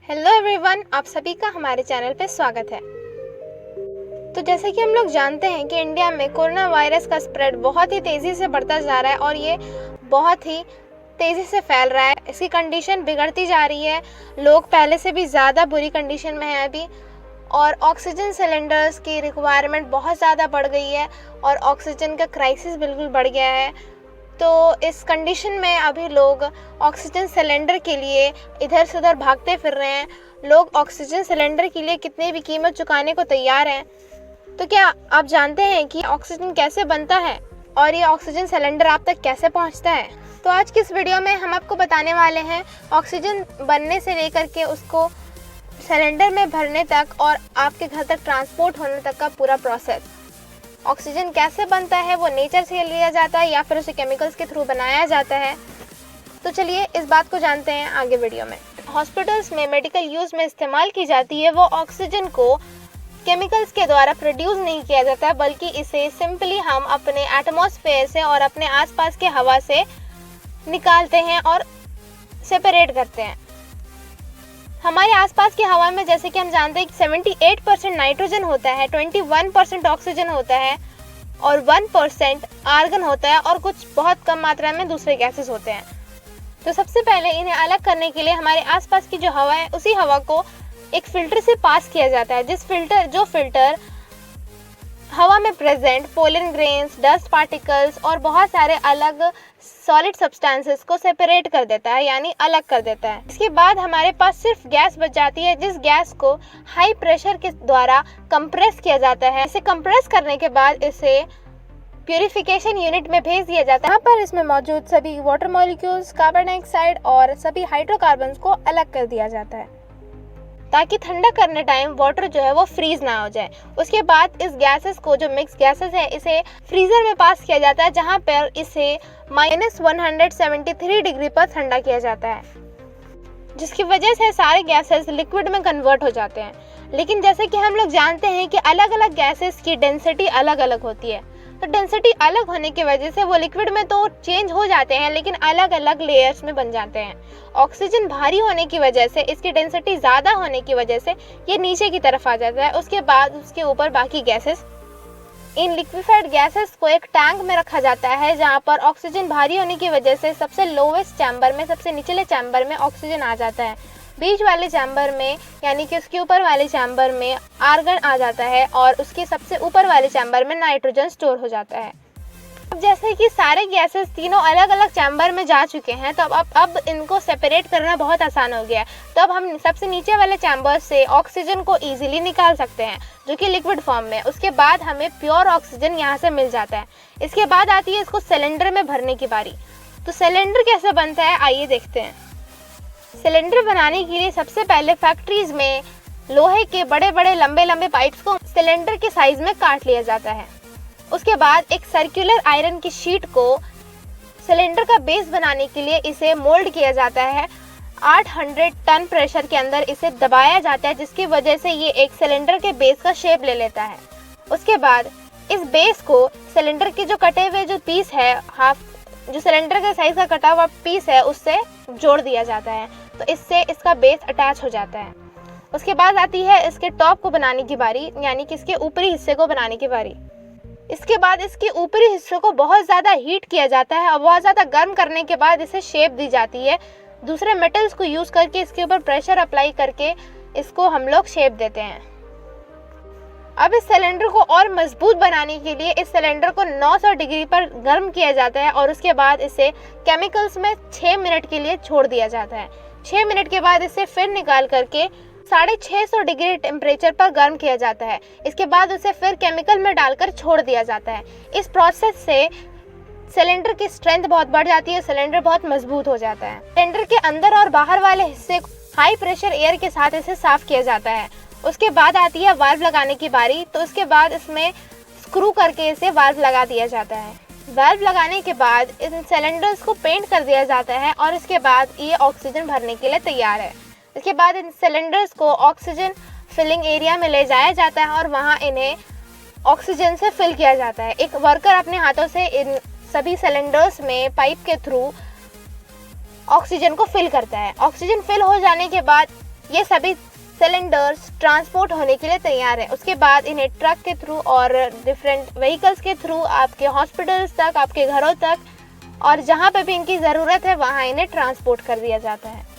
Hello everyone, आप सभी का हमारे चैनल पे स्वागत है। तो जैसे कि हम लोग जानते हैं कि इंडिया में कोरोना वायरस का स्प्रेड बहुत ही तेज़ी से बढ़ता जा रहा है और ये बहुत ही तेज़ी से फैल रहा है। इसकी कंडीशन बिगड़ती जा रही है। लोग पहले से भी ज़्यादा बुरी कंडीशन में हैं अभी, और ऑक्सीजन सिलेंडर्स की रिक्वायरमेंट बहुत ज़्यादा बढ़ गई है और ऑक्सीजन का क्राइसिस बिल्कुल बढ़ गया है। तो इस कंडीशन में अभी लोग ऑक्सीजन सिलेंडर के लिए इधर से उधर भागते फिर रहे हैं। लोग ऑक्सीजन सिलेंडर के लिए कितनी भी कीमत चुकाने को तैयार हैं। तो क्या आप जानते हैं कि ऑक्सीजन कैसे बनता है और ये ऑक्सीजन सिलेंडर आप तक कैसे पहुंचता है? तो आज की इस वीडियो में हम आपको बताने वाले हैं ऑक्सीजन बनने से लेकर के उसको सिलेंडर में भरने तक और आपके घर तक ट्रांसपोर्ट होने तक का पूरा प्रोसेस। ऑक्सीजन कैसे बनता है, वो नेचर से लिया जाता है या फिर उसे केमिकल्स के थ्रू बनाया जाता है। तो चलिए इस बात को जानते हैं आगे वीडियो में। हॉस्पिटल्स में मेडिकल यूज़ में इस्तेमाल की जाती है वो ऑक्सीजन को केमिकल्स के द्वारा प्रोड्यूस नहीं किया जाता है, बल्कि इसे सिंपली हम अपने एटमॉस्फेयर से और अपने आसपास के हवा से निकालते हैं और सेपरेट करते हैं। हमारे आसपास की हवा में जैसे कि हम जानते हैं कि 78% नाइट्रोजन होता है, 21% ऑक्सीजन होता है और 1% आर्गन होता है और कुछ बहुत कम मात्रा में दूसरे गैसेस होते हैं। तो सबसे पहले इन्हें अलग करने के लिए हमारे आसपास की जो हवा है उसी हवा को एक फिल्टर से पास किया जाता है, जो फिल्टर हवा में present pollen grains, dust particles और बहुत सारे अलग सॉलिड सब्सटेंसेस को सेपरेट कर देता है, यानी अलग कर देता है। इसके बाद हमारे पास सिर्फ गैस बच जाती है, जिस गैस को हाई प्रेशर के द्वारा कंप्रेस किया जाता है। इसे कंप्रेस करने के बाद इसे प्यूरिफिकेशन यूनिट में भेज दिया जाता है। यहाँ पर इसमें मौजूद सभी वाटर मॉलिक्यूल्स, कार्बन डाइऑक्साइड और सभी हाइड्रोकार्बन्स को अलग कर दिया जाता है ताकि ठंडा करने टाइम वाटर जो है वो फ्रीज ना हो जाए। उसके बाद इस गैसेस को, जो मिक्स गैसेस है, इसे फ्रीजर में पास किया जाता है, जहाँ पर इसे -173 डिग्री पर ठंडा किया जाता है, जिसकी वजह से सारे गैसेस लिक्विड में कन्वर्ट हो जाते हैं। लेकिन जैसे कि हम लोग जानते हैं कि अलग अलग गैसेस की डेंसिटी अलग अलग होती है, तो डेंसिटी अलग होने की वजह से वो लिक्विड में तो चेंज हो जाते हैं लेकिन अलग अलग लेयर्स में बन जाते हैं। ऑक्सीजन भारी होने की वजह से, इसकी डेंसिटी ज़्यादा होने की वजह से ये नीचे की तरफ आ जाता है। उसके बाद उसके ऊपर बाकी गैसेस, इन लिक्विफाइड गैसेस को एक टैंक में रखा जाता है, जहाँ पर ऑक्सीजन भारी होने की वजह से सबसे लोवेस्ट चैम्बर में, सबसे निचले चैम्बर में ऑक्सीजन आ जाता है। बीच वाले चैम्बर में, यानी कि उसके ऊपर वाले चैम्बर में आर्गन आ जाता है और उसके सबसे ऊपर वाले चैम्बर में नाइट्रोजन स्टोर हो जाता है। अब जैसे कि सारे गैसेस तीनों अलग अलग चैम्बर में जा चुके हैं, तो अब इनको सेपरेट करना बहुत आसान हो गया है। तो अब हम सबसे नीचे वाले चैम्बर से ऑक्सीजन को ईजिली निकाल सकते हैं, जो कि लिक्विड फॉर्म में। उसके बाद हमें प्योर ऑक्सीजन यहाँ से मिल जाता है। इसके बाद आती है इसको सिलेंडर में भरने की बारी। तो सिलेंडर कैसे बनता है, आइए देखते हैं। सिलेंडर बनाने के लिए सबसे पहले फैक्ट्रीज में लोहे के बड़े बड़े लंबे लंबे पाइप्स को सिलेंडर के साइज में काट लिया जाता है। उसके बाद एक सर्कुलर आयरन की शीट को सिलेंडर का बेस बनाने के लिए इसे मोल्ड किया जाता है। 800 टन प्रेशर के अंदर इसे दबाया जाता है, जिसकी वजह से ये एक सिलेंडर के बेस का शेप ले लेता है। उसके बाद इस बेस को सिलेंडर के जो कटे हुए जो पीस है, जो सिलेंडर के साइज का कटा हुआ पीस है, उससे जोड़ दिया जाता है, तो इससे इसका बेस अटैच हो जाता है। उसके बाद आती है इसके टॉप को बनाने की बारी, यानी कि इसके ऊपरी हिस्से को बनाने की बारी। इसके बाद इसके ऊपरी हिस्से को बहुत ज़्यादा हीट किया जाता है और बहुत ज़्यादा गर्म करने के बाद इसे शेप दी जाती है। दूसरे मेटल्स को यूज़ करके इसके ऊपर प्रेशर अप्लाई करके इसको हम लोग शेप देते हैं। अब इस सिलेंडर को और मजबूत बनाने के लिए इस सिलेंडर को 900 डिग्री पर गर्म किया जाता है और उसके बाद इसे केमिकल्स में 6 मिनट के लिए छोड़ दिया जाता है। 6 मिनट के बाद इसे फिर निकाल करके 650 डिग्री टेम्परेचर पर गर्म किया जाता है। इसके बाद उसे फिर केमिकल में डालकर छोड़ दिया जाता है। इस प्रोसेस से सिलेंडर की स्ट्रेंथ बहुत बढ़ जाती है, सिलेंडर बहुत मजबूत हो जाता है। सिलेंडर के अंदर और बाहर वाले हिस्से को हाई प्रेशर एयर के साथ इसे साफ किया जाता है। उसके बाद आती है वाल्व लगाने की बारी। तो उसके बाद इसमें स्क्रू करके इसे वाल्व लगा दिया जाता है। वाल्व लगाने के बाद इन सिलेंडर्स को पेंट कर दिया जाता है और इसके बाद ये ऑक्सीजन भरने के लिए तैयार है। इसके बाद इन सिलेंडर्स को ऑक्सीजन फिलिंग एरिया में ले जाया जाता है और वहाँ इन्हें ऑक्सीजन से फिल किया जाता है। एक वर्कर अपने हाथों से इन सभी सिलेंडर्स में पाइप के थ्रू ऑक्सीजन को फिल करता है। ऑक्सीजन फिल हो जाने के बाद ये सभी सिलेंडर्स ट्रांसपोर्ट होने के लिए तैयार हैं। उसके बाद इन्हें ट्रक के थ्रू और डिफरेंट व्हीकल्स के थ्रू आपके हॉस्पिटल्स तक, आपके घरों तक और जहाँ पे भी इनकी ज़रूरत है वहाँ इन्हें ट्रांसपोर्ट कर दिया जाता है।